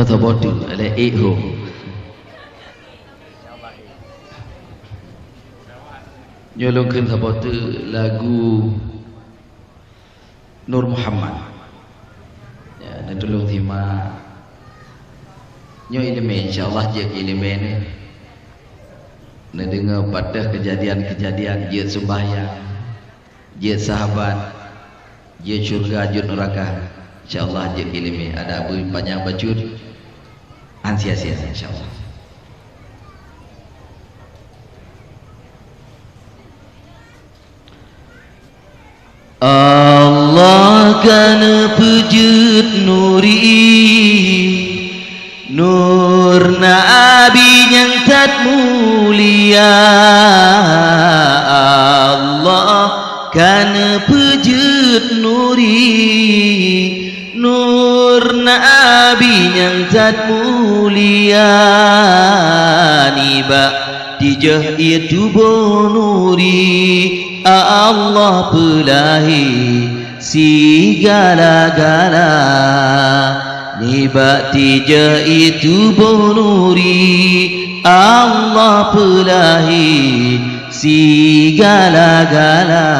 nó thọ bó trừ là ế hồ nhớ luôn khinh thọ bó trừ lagu Nur Muhammad ya, dan tolong terima nyo elemen insyaallah je elemen ni nak dengar pada kejadian-kejadian je sembahyang je sahabat je syurga je neraka insyaallah je elemen ada apa panjang bacot ansia-sia insyaallah. Allah kan pujud nuri nur nabi yang tat mulia Allah kan pujud nuri nur nabi yang tat mulia niba dijah itu bonuri Allah pelahi segala-gala nibati je itu bonuri Allah pelahi segala-gala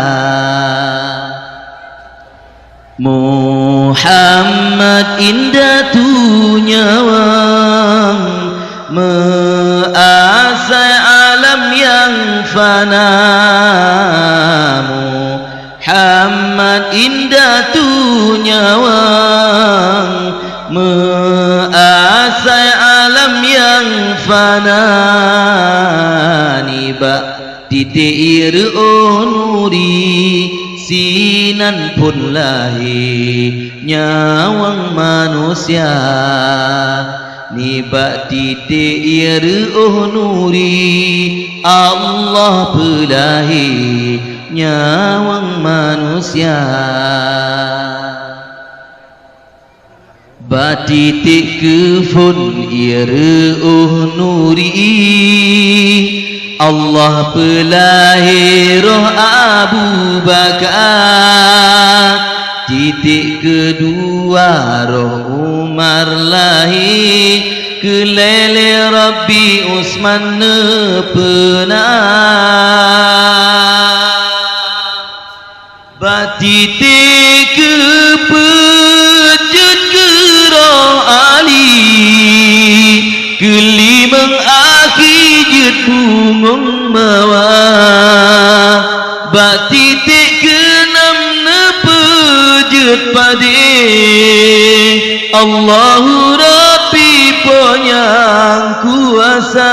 Muhammad indah tu nyawang measai alam yang fana Muhammad indah tu nyawang measai alam yang fana niba titir onuri sinan pun lahir nyawang manusia niba titir onuri Allah pelahi nyawang manusia batitik kefun iru nuri Allah pelahi roh Abu Bakar titik kedua roh Umar lahir kelele Rabbi Usman pernah batitik kepejut kerah Ali kelimang akhijut bungung mawar batitik kenam nepejut pade Allahu Rabbi penyang kuasa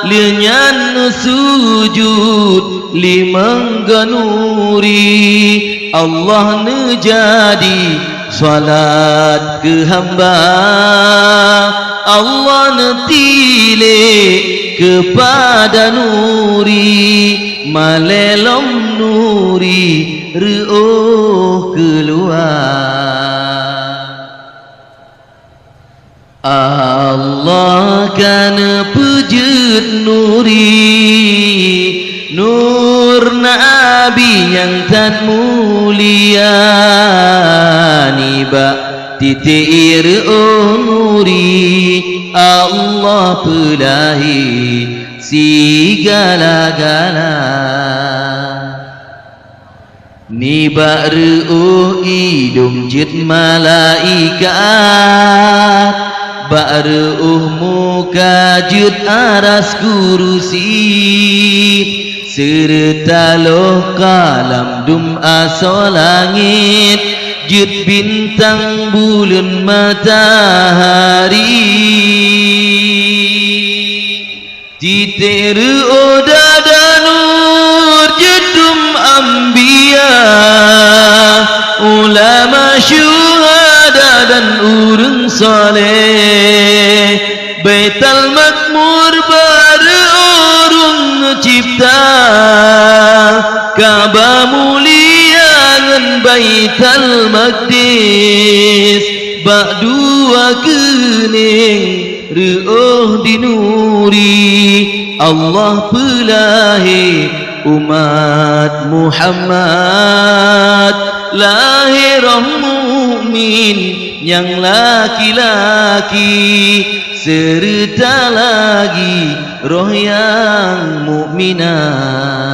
lenyan sujud limang ganuri Allah nejadi salat ke hamba Allah netile kepada nuri malelom nuri ruh keluar Allah kan pujud nuri nur nabi yang tan mulia niba titir nuri Allah pelahi segala-gala niba ruh hidung jid malaikat ba'ruh muka jud aras kurusi serta loh kalam dum aso langit jud bintang bulan matahari titir odada nur judum ambia ulama syuhada dan urang saleh Baitul Makmur berurung cipta Ka'bah mulia ngan Baitul Maqdis bak dua kening ruh dinuri Allah pelahi umat Muhammad lahir mukmin yang laki-laki, serta lagi roh yang mukminah.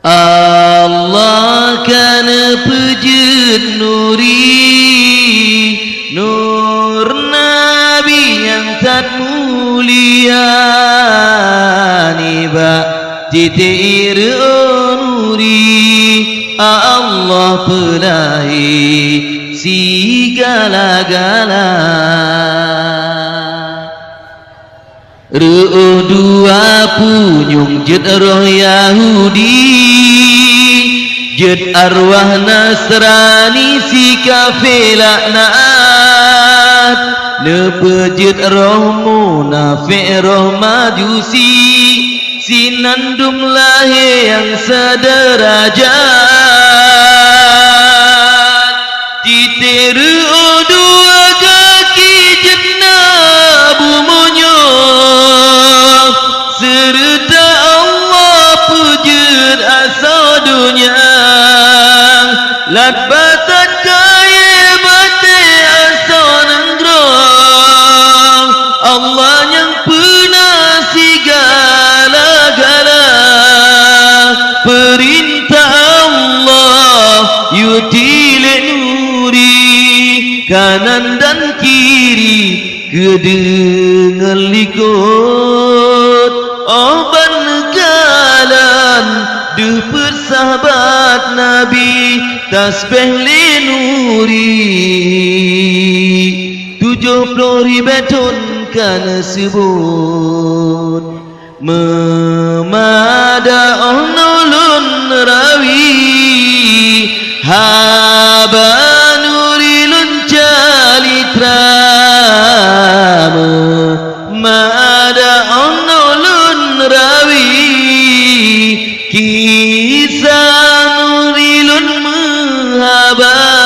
Allah kana pejut nuri, nur Nabi yang tak mulia, niba titir nuri, Allah pelai segala-gala. Ruh dua punyung jet roh Yahudi, jet arwah Nasrani si kafir laknat, nepejet roh munafik roh majusi, sinandum lahir yang sederajat. Diteru dua kaki jenabu monyok, serta Allah pujud asal dunia, lat batat kaya bate asal nenggrong, Allah yang pernah segala-gala. Perintah Allah yutile nuri, kanan dan kiri kedengar likut, oban galan duh persahabat Nabi tasbih linuri. 70,000 ton kana sebut memada nulun rawi, haba nurilun calitra, memada nulun rawi, kisah nurilun mahabata,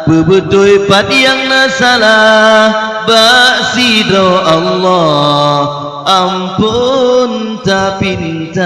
bebetul pad yang nasalah baksidro Allah ampun tak pintar.